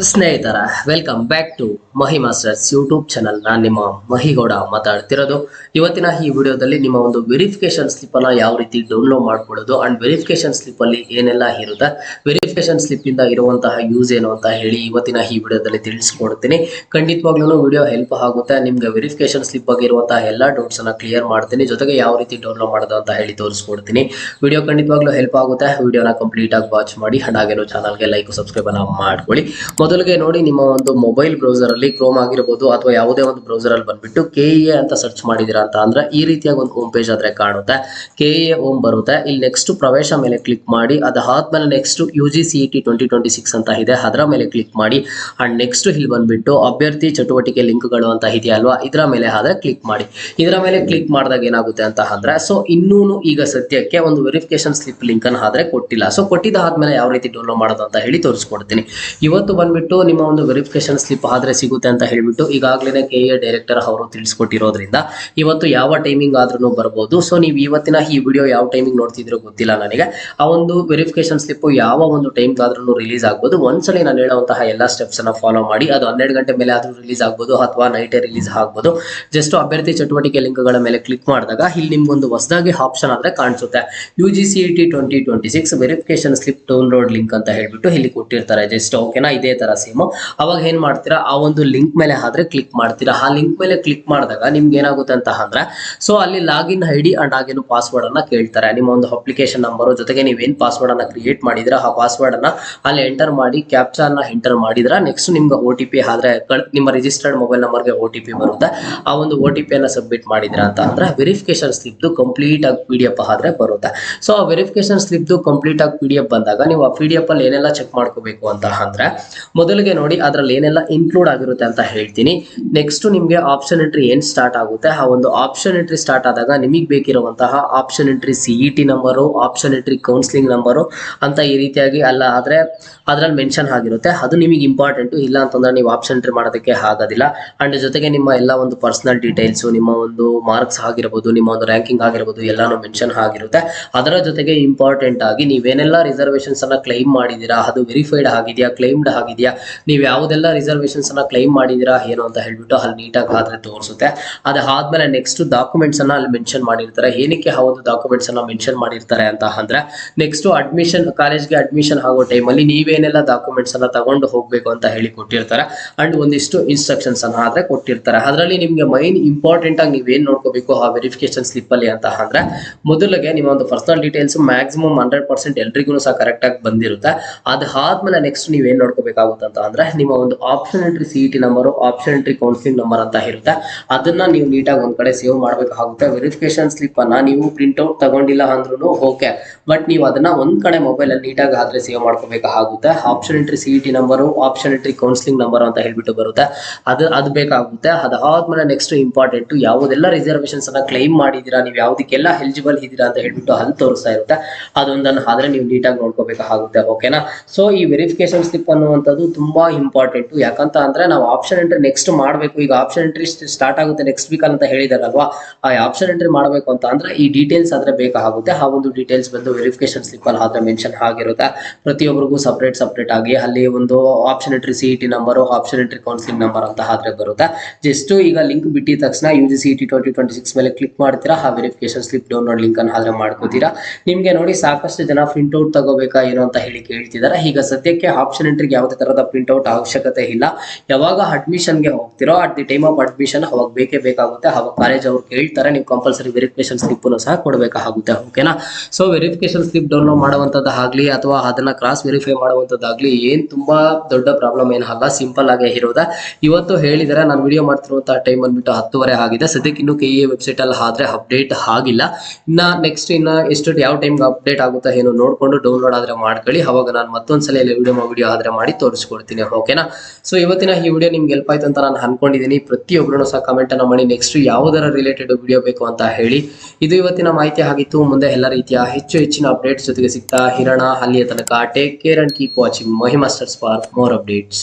ಸ್ನೇಹಿತರ welcome back to Mahi masters YouTube channel. ನಾನು ನಿಮ್ಮ ಮಹಿಗೌಡ ಮಾತಾಡ್ತಿರೋದು. ಇವತ್ತಿನ ಈ ವಿಡಿಯೋದಲ್ಲಿ ನಿಮ್ಮ ಒಂದು ವೆರಿಫಿಕೇಶನ್ ಸ್ಲಿಪ್ ಅನ್ನ ಯಾವ ರೀತಿ ಡೌನ್ಲೋಡ್ ಮಾಡ್ಕೊಳ್ಳೋದು ಅಂಡ್ ವೆರಿಫಿಕೇಶನ್ ಸ್ಲಿಪ್ ಅಲ್ಲಿ ಏನೆಲ್ಲ ಇರುತ್ತೆ, ವೆರಿಫಿಕೇಶನ್ ಸ್ಲಿಪ್ ಇಂದ ಇರುವಂತಹ ಯೂಸ್ ಏನು ಅಂತ ಹೇಳಿ ಇವತ್ತಿನ ಈ ವಿಡಿಯೋದಲ್ಲಿ ತಿಳಿಸ್ಕೊಡ್ತೀನಿ. ಖಂಡಿತವಾಗ್ಲೂ ವಿಡಿಯೋ ಹೆಲ್ಪ್ ಆಗುತ್ತೆ. ನಿಮ್ಗೆ ವೆರಿಫಿಕೇಶನ್ ಸ್ಲಿಪ್ ಬಗ್ಗೆ ಇರುವಂತಹ ಎಲ್ಲಾ ಡೌಟ್ಸ್ ಅನ್ನ ಕ್ಲಿಯರ್ ಮಾಡ್ತೀನಿ, ಜೊತೆಗೆ ಯಾವ ರೀತಿ ಡೌನ್ಲೋಡ್ ಮಾಡೋದು ಅಂತ ಹೇಳಿ ತೋರಿಸ್ಕೊಡ್ತೀನಿ. ವಿಡಿಯೋ ಖಂಡಿತವಾಗ್ಲೂ ಹೆಲ್ಪ್ ಆಗುತ್ತೆ. ವಿಡಿಯೋನ ಕಂಪ್ಲೀಟ್ ಆಗಿ ವಾಚ್ ಮಾಡಿ ಅಂಡ್ ಹಾಗೇನೋ ಚಾನಲ್ಗೆ ಲೈಕ್ ಸಬ್ಸ್ಕ್ರೈಬ್ ಅನ್ನ ಮಾಡ್ಕೊಳ್ಳಿ. ಮೊದಲಿಗೆ ನೋಡಿ, ನಿಮ್ಮ ಒಂದು ಮೊಬೈಲ್ ಬ್ರೌಸರ್ ಅಲ್ಲಿ ಕ್ರೋಮ್ ಆಗಿರಬಹುದು ಅಥವಾ ಯಾವುದೇ ಒಂದು ಬ್ರೌಸರ್ ಅಲ್ಲಿ ಬಂದ್ಬಿಟ್ಟು KEA ಅಂತ ಸರ್ಚ್ ಮಾಡಿದಿರಾ ಅಂತ ಅಂದ್ರೆ ಈ ರೀತಿಯಾಗಿ ಒಂದು ಹೋಮ್ ಪೇಜ್ ಆದ್ರೆ ಕಾಣುತ್ತೆ. KEA ಹೋಮ್ ಬರುತ್ತೆ. ಇಲ್ಲಿ ನೆಕ್ಸ್ಟ್ ಪ್ರವೇಶ ಮೇಲೆ ಕ್ಲಿಕ್ ಮಾಡಿ, ಅದಾದ್ಮೇಲೆ ನೆಕ್ಸ್ಟ್ UGCET 2026 ಅಂತ ಇದೆ, ಅದರ ಮೇಲೆ ಕ್ಲಿಕ್ ಮಾಡಿ. ಅಂಡ್ ನೆಕ್ಸ್ಟ್ ಇಲ್ಲಿ ಬಂದ್ಬಿಟ್ಟು ಅಭ್ಯರ್ಥಿ ಚಟುವಟಿಕೆ ಲಿಂಕ್ಗಳು ಅಂತ ಇದೆಯಲ್ವಾ, ಇದರ ಮೇಲೆ ಆದ್ರೆ ಕ್ಲಿಕ್ ಮಾಡಿ. ಇದರ ಮೇಲೆ ಕ್ಲಿಕ್ ಮಾಡಿದಾಗ ಏನಾಗುತ್ತೆ ಅಂತ ಅಂದ್ರೆ, ಸೊ ಇನ್ನೂನು ಈಗ ಸದ್ಯಕ್ಕೆ ಒಂದು ವೆರಿಫಿಕೇಶನ್ ಸ್ಲಿಪ್ ಲಿಂಕ್ ಅನ್ನು ಆದ್ರೆ ಕೊಟ್ಟಿಲ್ಲ. ಸೊ ಕೊಟ್ಟಿದ್ದಾದ್ಮೇಲೆ ಯಾವ ರೀತಿ ಡೌನ್ಲೋಡ್ ಮಾಡೋದು ಅಂತ ಹೇಳಿ ತೋರಿಸ್ಕೊಡ್ತೀನಿ. ಇವತ್ತು ಬಂದ್ಬಿಟ್ಟು ನಿಮ್ಮ ಒಂದು ವೆರಿಫಿಕೇಶನ್ ಸ್ಲಿಪ್ ಆದ್ರೆ ಸಿಗುತ್ತೆ ಅಂತ ಹೇಳ್ಬಿಟ್ಟು ಈಗಾಗಲೇ KEA ಡೈರೆಕ್ಟರ್ ಅವರು ತಿಳಿಸ್ಕೊಟ್ಟಿರೋದ್ರಿಂದ ಇವತ್ತು ಯಾವ ಟೈಮಿಂಗ್ ಆದ್ರೂ ಬರ್ಬೋದು. ಸೊ ನೀವು ಇವತ್ತಿನ ಈ ವಿಡಿಯೋ ಯಾವ ಟೈಮಿಂಗ್ ನೋಡ್ತಿದ್ರೋ ಗೊತ್ತಿಲ್ಲ ನನಗೆ. ಆ ಒಂದು ವೆರಿಫಿಕೇಶನ್ ಸ್ಲಿಪ್ ಯಾವ ಒಂದು ಟೈಮ್ ಆದ್ರೂ ರಿಲೀಸ್ ಆಗ್ಬೋದು. ಒಂದ್ಸಲಿ ನಾನು ಹೇಳುವಂತಹ ಎಲ್ಲ ಸ್ಟೆಪ್ಸ್ ಅನ್ನ ಫಾಲೋ ಮಾಡಿ. ಅದು 12 ಗಂಟೆ ಮೇಲೆ ಆದ್ರೂ ರಿಲೀಸ್ ಆಗ್ಬೋದು ಅಥವಾ ನೈಟೇ ರಿಲೀಸ್ ಆಗ್ಬೋದು. ಜಸ್ಟ್ ಅಭ್ಯರ್ಥಿ ಚಟುವಟಿಕೆ ಲಿಂಕ್ಗಳ ಮೇಲೆ ಕ್ಲಿಕ್ ಮಾಡಿದಾಗ ಇಲ್ಲಿ ನಿಮ್ಗೊಂದು ಹೊಸದಾಗಿ ಆಪ್ಷನ್ ಆದ್ರೆ ಕಾಣಿಸುತ್ತೆ, UGCET 2026 verification slip download link ಅಂತ ಹೇಳ್ಬಿಟ್ಟು ಇಲ್ಲಿ ಕೊಟ್ಟಿರ್ತಾರೆ. ಜಸ್ಟ್ ಓಕೆನಾ, ಇದೇ ತರ ಸೇಮ್. ಅವಾಗ ಏನ್ ಮಾಡ್ತೀರಾ, ಆ ಒಂದು ಲಿಂಕ್ ಮೇಲೆ ಆದ್ರೆ ಕ್ಲಿಕ್ ಮಾಡ್ತೀರಾ. ಆ ಲಿಂಕ್ ಮೇಲೆ ಕ್ಲಿಕ್ ಮಾಡಿದಾಗ ನಿಮ್ಗೆ ಏನಾಗುತ್ತೆ ಅಂತ ಅಂದ್ರೆ, ಸೊ ಅಲ್ಲಿ ಲಾಗಿನ್ ID ಅಂಡ್ ಹಾಗೇನು ಪಾಸ್ವರ್ಡ್ ಅನ್ನ ಕೇಳ್ತಾರೆ. ನಿಮ್ಮ ಒಂದು ಅಪ್ಲಿಕೇಶನ್ ನಂಬರ್ ಜೊತೆಗೆ ನೀವೇನ್ ಪಾಸ್ವರ್ಡ್ ಅನ್ನ ಕ್ರಿಯೇಟ್ ಮಾಡಿದ್ರ ಆ ಪಾಸ್ವರ್ಡ್ ಅನ್ನ ಅಲ್ಲಿ ಎಂಟರ್ ಮಾಡಿ, ಕ್ಯಾಪ್ಚಾ ಅನ್ನ ಎಂಟರ್ ಮಾಡಿದ್ರ ನೆಕ್ಸ್ಟ್ ನಿಮ್ಗೆ OTP ಆದ್ರೆ ನಿಮ್ಮ ರಿಜಿಸ್ಟರ್ಡ್ ಮೊಬೈಲ್ ನಂಬರ್ಗೆ OTP ಬರುತ್ತೆ. ಆ ಒಂದು OTP ಅನ್ನ ಸಬ್ಮಿಟ್ ಮಾಡಿದ್ರ ಅಂತ ಅಂದ್ರೆ ವೆರಿಫಿಕೇಶನ್ ಸ್ಲಿಪ್ ಕಂಪ್ಲೀಟ್ ಆಗಿ PDF ಆದ್ರೆ ಬರುತ್ತೆ. ಸೊ ಆ ವೆರಿಫಿಕೇಶನ್ ಸ್ಲಿಪ್ ಕಂಪ್ಲೀಟ್ ಆಗಿ PDF ಬಂದಾಗ ನೀವು ಆ PDF ಅಲ್ಲಿ ಏನೆಲ್ಲ ಚೆಕ್ ಮಾಡ್ಕೋಬೇಕು ಅಂತ ಅಂದ್ರೆ, ಮೊದಲಿಗೆ ನೋಡಿ ಅದರಲ್ಲಿ ಏನೆಲ್ಲ ಇನ್ಕ್ಲೂಡ್ ಆಗಿರುತ್ತೆ ಅಂತ ಹೇಳ್ತೀನಿ. ನೆಕ್ಸ್ಟ್ ನಿಮ್ಗೆ ಆಪ್ಷನ್ ಎಂಟ್ರಿ ಏನ್ ಸ್ಟಾರ್ಟ್ ಆಗುತ್ತೆ, ಆ ಒಂದು ಆಪ್ಷನ್ ಎಂಟ್ರಿ ಸ್ಟಾರ್ಟ್ ಆದಾಗ ನಿಮಗೆ ಬೇಕಿರುವಂತಹ option entry CET number, option entry counselling number ಅಂತ ಈ ರೀತಿಯಾಗಿ ಅಲ್ಲ ಆದ್ರೆ ಅದ್ರಲ್ಲಿ ಮೆನ್ಷನ್ ಆಗಿರುತ್ತೆ. ಅದು ನಿಮಗೆ ಇಂಪಾರ್ಟೆಂಟ್. ಇಲ್ಲ ಅಂತಂದ್ರೆ ನೀವು ಆಪ್ಷನ್ ಎಂಟ್ರಿ ಮಾಡೋದಕ್ಕೆ ಆಗೋದಿಲ್ಲ. ಅಂಡ್ ಜೊತೆಗೆ ನಿಮ್ಮ ಎಲ್ಲ ಒಂದು ಪರ್ಸನಲ್ ಡೀಟೇಲ್ಸ್, ನಿಮ್ಮ ಒಂದು ಮಾರ್ಕ್ಸ್ ಆಗಿರಬಹುದು, ನಿಮ್ಮ ಒಂದು ರ್ಯಾಂಕಿಂಗ್ ಆಗಿರಬಹುದು, ಎಲ್ಲಾನು ಮೆನ್ಷನ್ ಆಗಿರುತ್ತೆ. ಅದರ ಜೊತೆಗೆ ಇಂಪಾರ್ಟೆಂಟ್ ಆಗಿ ನೀವೇನೆಲ್ಲ ರಿಸರ್ವೇಶನ್ಸ್ ಅನ್ನ ಕ್ಲೈಮ್ ಮಾಡಿದೀರಾ, ಅದು ವೆರಿಫೈಡ್ ಆಗಿದೆಯಾ, ಕ್ಲೈಮ್ಡ್ ಆಗಿದೆಯಾ, ನೀವು ಯಾವುದೆಲ್ಲ ರಿಸರ್ವೇಶನ್ಸ್ ಅನ್ನ ಕ್ಲೈಮ್ ಮಾಡಿದೀರಾ ಏನು ಅಂತ ಹೇಳ್ಬಿಟ್ಟು ಅಲ್ಲಿ ನೀಟಾಗಿ ಆದ್ರೆ ತೋರಿಸುತ್ತೆ. ಅದಾದ್ಮೇಲೆ ನೆಕ್ಸ್ಟ್ ಡಾಕ್ಯುಮೆಂಟ್ಸ್ ಅನ್ನ ಅಲ್ಲಿ ಮೆನ್ಷನ್ ಮಾಡಿರ್ತಾರೆ. ಏನಕ್ಕೆ ಆ ಒಂದು ಡಾಕ್ಯುಮೆಂಟ್ಸ್ ಅನ್ನ ಮೆನ್ಷನ್ ಮಾಡಿರ್ತಾರೆ ಅಂತ ಅಂದ್ರೆ, ನೆಕ್ಸ್ಟ್ ಅಡ್ಮಿಷನ್ ಕಾಲೇಜ್ಗೆ ಅಡ್ಮಿಷನ್ ಆಗೋ ಟೈಮಲ್ಲಿ ನೀವೇನೆಲ್ಲ ಡಾಕ್ಯುಮೆಂಟ್ಸ್ ಅನ್ನ ತಗೊಂಡು ಹೋಗ್ಬೇಕು ಅಂತ ಹೇಳಿ ಕೊಟ್ಟಿರ್ತಾರೆ. ಅಂಡ್ ಒಂದಿಷ್ಟು ಇನ್ಸ್ಟ್ರಕ್ಷನ್ಸ್ ಅನ್ನ ಆದ್ರೆ ಕೊಟ್ಟಿರ್ತಾರೆ. ಅದರಲ್ಲಿ ನಿಮ್ಗೆ ಮೈನ್ ಇಂಪಾರ್ಟೆಂಟ್ ಆಗಿ ನೀವೇನ್ ನೋಡ್ಕೋಬೇಕು ಆ ವೆರಿಫಿಕೇಶನ್ ಸ್ಲಿಪ್ ಅಲ್ಲಿ ಅಂತ ಅಂದ್ರೆ, ಮೊದಲಿಗೆ ನಿಮ್ಮ ಒಂದು ಪರ್ಸನಲ್ ಡೀಟೇಲ್ಸ್ ಮ್ಯಾಕ್ಸಿಮಮ್ 100% ಎಲ್ರಿಗೂ ಸಹ ಕರೆಕ್ಟ್ ಆಗಿ ಬಂದಿರುತ್ತೆ. ಅದಾದ್ಮೇಲೆ ನೆಕ್ಸ್ಟ್ ನೀವೇನ್ ನೋಡ್ಕೋಬೇಕಾಗುತ್ತೆ ಅಂತ ಅಂದ್ರೆ, ನಿಮ್ಮ ಒಂದು option entry CET number, option entry counselling number ಅಂತ ಇರುತ್ತೆ. ಅದನ್ನ ನೀವು ನೀಟಾಗಿ ಒಂದ್ ಕಡೆ ಸೇವ್ ಮಾಡ್ಬೇಕಾಗುತ್ತೆ. ವೆರಿಫಿಕೇಶನ್ ಸ್ಲಿಪ್ ಅನ್ನ ನೀವು ಪ್ರಿಂಟ್ ಔಟ್ ತಗೊಂಡಿಲ್ಲ ಅಂದ್ರೂ ಓಕೆ, ಬಟ್ ನೀವು ಅದನ್ನ ಒಂದ್ ಕಡೆ ಮೊಬೈಲ್ ಅಲ್ಲಿ ನೀಟಾಗಿ ಆದ್ರೆ ಸೇವ್ ಮಾಡ್ಕೋಬೇಕಾಗುತ್ತೆ. Option entry CET number, option entry counselling number ಅಂತ ಹೇಳ್ಬಿಟ್ಟು ಬರುತ್ತೆ. ಅದು ಬೇಕಾಗುತ್ತೆ. ಅದಾದ್ಮೇಲೆ ನೆಕ್ಸ್ಟ್ ಇಂಪಾರ್ಟೆಂಟ್, ಯಾವುದೆಲ್ಲ ರಿಸರ್ವೇಶನ್ಸ್ ಅನ್ನ ಕ್ಲೈಮ್ ಮಾಡಿದೀರಾ, ನೀವು ಯಾವ್ದಕ್ಕೆಲ್ಲ ಎಲಿಜಿಬಲ್ ಇದ್ದೀರಾ ಅಂತ ಹೇಳ್ಬಿಟ್ಟು ಅಲ್ಲಿ ತೋರಿಸ್ತಾ ಇರುತ್ತೆ. ಅದೊಂದನ್ನು ಆದ್ರೆ ನೀವು ನೀಟಾಗಿ ನೋಡ್ಕೋಬೇಕಾಗುತ್ತೆ. ಓಕೆನಾ. ಸೊ ಈ ವೆರಿಫಿಕೇಶನ್ ಸ್ಲಿಪ್ ಅನ್ನುವಂಥದ್ದು ತುಂಬಾ ಇಂಪಾರ್ಟೆಂಟ್. ಯಾಕಂತ ಅಂದ್ರೆ ನಾವು ಆಪ್ಷನ್ ಎಂಟ್ರಿ ನೆಕ್ಸ್ಟ್ ಮಾಡಬೇಕು. ಈಗ ಆಪ್ಷನ್ ಎಂಟ್ರಿ ಸ್ಟಾರ್ಟ್ ಆಗುತ್ತೆ ನೆಕ್ಸ್ಟ್ ವೀಕ್ ಅಂತ ಹೇಳಿದಾರಲ್ವಾ, ಆ ಆಪ್ಷನ್ ಎಂಟ್ರಿ ಮಾಡಬೇಕು ಅಂತ ಅಂದ್ರೆ ಈ ಡೀಟೇಲ್ಸ್ ಆದ್ರೆ ಬೇಕಾಗುತ್ತೆ. ಆ ಒಂದು ಡೀಟೇಲ್ಸ್ ಬಂದು ವೆರಿಫಿಕೇಶನ್ ಸ್ಲಿಪ್ ಅಲ್ಲಿ ಆದ್ರೆ ಮೆನ್ಷನ್ ಆಗಿರುತ್ತೆ. ಪ್ರತಿಯೊಬ್ಬರಿಗೂ ಸಪರೇಟ್ ಆಗಿ ಅಲ್ಲಿ ಒಂದು option entry CET number, option entry counselling number ಅಂತ ಆದ್ರೆ ಬರುತ್ತೆ. ಜಸ್ಟ್ ಈಗ ಲಿಂಕ್ ಬಿಟ್ಟಿದ ತಕ್ಷಣ UGCET 2026 ಮೇಲೆ ಕ್ಲಿಕ್ ಮಾಡ್ತೀರಾ, ಆ ವೆರಿಫಿಕೇಶನ್ ಸ್ಲಿಪ್ ಡೌನ್ಲೋಡ್ ಲಿಂಕ್ ಅನ್ನು ಆದ್ರೆ ಮಾಡ್ಕೋತೀರಾ. ನಿಮ್ಗೆ ನೋಡಿ ಸಾಕಷ್ಟು ಜನ ಪ್ರಿಂಟ್ ಔಟ್ ತಗೋಬೇಕಾ ಏನು ಅಂತ ಹೇಳಿ ಕೇಳ್ತಿದ್ದಾರೆ. ಈಗ ಸದ್ಯಕ್ಕೆ ಆಪ್ಷನ್ ಎಂಟ್ರಿಗೆ ಯಾವುದೇ ತರಹದ ಪ್ರಿಂಟ್ ಔಟ್ ಅವಶ್ಯಕತೆ ಇಲ್ಲ. ಯಾವಾಗ ಅಡ್ಮಿಷನ್ಗೆ ಹೋಗ್ತಿರೋ at the time of admission ಅವಾಗ ಬೇಕೇ ಬೇಕಾಗುತ್ತೆ. ಅವಾಗ ಕಾಲೇಜ್ ಅವ್ರು ಕೇಳ್ತಾರೆ, ನೀವು ಕಂಪಲ್ಸರಿ ವೆರಿಫಿಕೇಶನ್ ಸ್ಲಿಪ್ ಸಹ ಕೊಡಬೇಕಾಗುತ್ತೆ. ಓಕೆನಾ. ಸೊ ವೆರಿಫಿಕೇಶನ್ ಸ್ಲಿಪ್ ಡೌನ್ಲೋಡ್ ಮಾಡುವಂತದ್ದಾಗ್ಲಿ ಅಥವಾ ಅದನ್ನ ಕ್ರಾಸ್ ವೆರಿಫೈ ಮಾಡುವಂತದ್ದಾಗ್ಲಿ ಏನ್ ತುಂಬಾ ದೊಡ್ಡ ಪ್ರಾಬ್ಲಮ್ ಏನಲ್ಲ, ಸಿಂಪಲ್ ಆಗೇ ಇರೋದ. ಇವತ್ತು ಹೇಳಿದರೆ ನಾನು ವಿಡಿಯೋ ಮಾಡ್ತಿರುವಂತಹ ಟೈಮ್ ಬಂದ್ಬಿಟ್ಟು 10:30 ಆಗಿದೆ. ಸದ್ಯಕ್ಕೆ ಇನ್ನು KEA ವೆಬ್ಸೈಟ್ ಅಲ್ಲಿ ಆದ್ರೆ ಅಪ್ಡೇಟ್ ಆಗಿಲ್ಲ. ಇನ್ನ ನೆಕ್ಸ್ಟ್ ಎಷ್ಟು ಯಾವ ಟೈಮ್ಗೆ ಅಪ್ಡೇಟ್ ಆಗುತ್ತಾ ಏನು ನೋಡ್ಕೊಂಡು ಡೌನ್ಲೋಡ್ ಆದ್ರೆ ಮಾಡ್ಕೊಳ್ಳಿ. ಅವಾಗ ನಾನು ಮತ್ತೊಂದ್ಸಲ ವಿಡಿಯೋ ಆದ್ರೆ ಮಾಡಿ ತೋರಿಸ್ಕೊಡ್ತೀನಿ. ಓಕೆನಾ. ಸೊ ಇವತ್ತಿನ ಈ ವಿಡಿಯೋ ನಿಮ್ಗೆ ಹೆಲ್ಪ್ ಆಯ್ತು ಅಂತ ನಾನು ಅನ್ಕೊಂಡಿದ್ದೀನಿ. ಪ್ರತಿಯೊಬ್ಬರು ಸಹ ಕಮೆಂಟ್ ಅನ್ನ ಮಾಡಿ ನೆಕ್ಸ್ಟ್ ಯಾವ್ದರ ರಿಲೇಟೆಡ್ ವಿಡಿಯೋ ಬೇಕು ಅಂತ ಹೇಳಿ. ಇದು ಇವತ್ತಿನ ಮಾಹಿತಿ ಆಗಿತ್ತು. ಮುಂದೆ ಎಲ್ಲ ರೀತಿಯ ಹೆಚ್ಚಿನ ಅಪ್ಡೇಟ್ಸ್ ಜೊತೆಗೆ ಸಿಗ್ತಾ ಇರೋಣ. ಅಲ್ಲಿಯ ತನಕ take care and keep watching Mahi masters for more updates.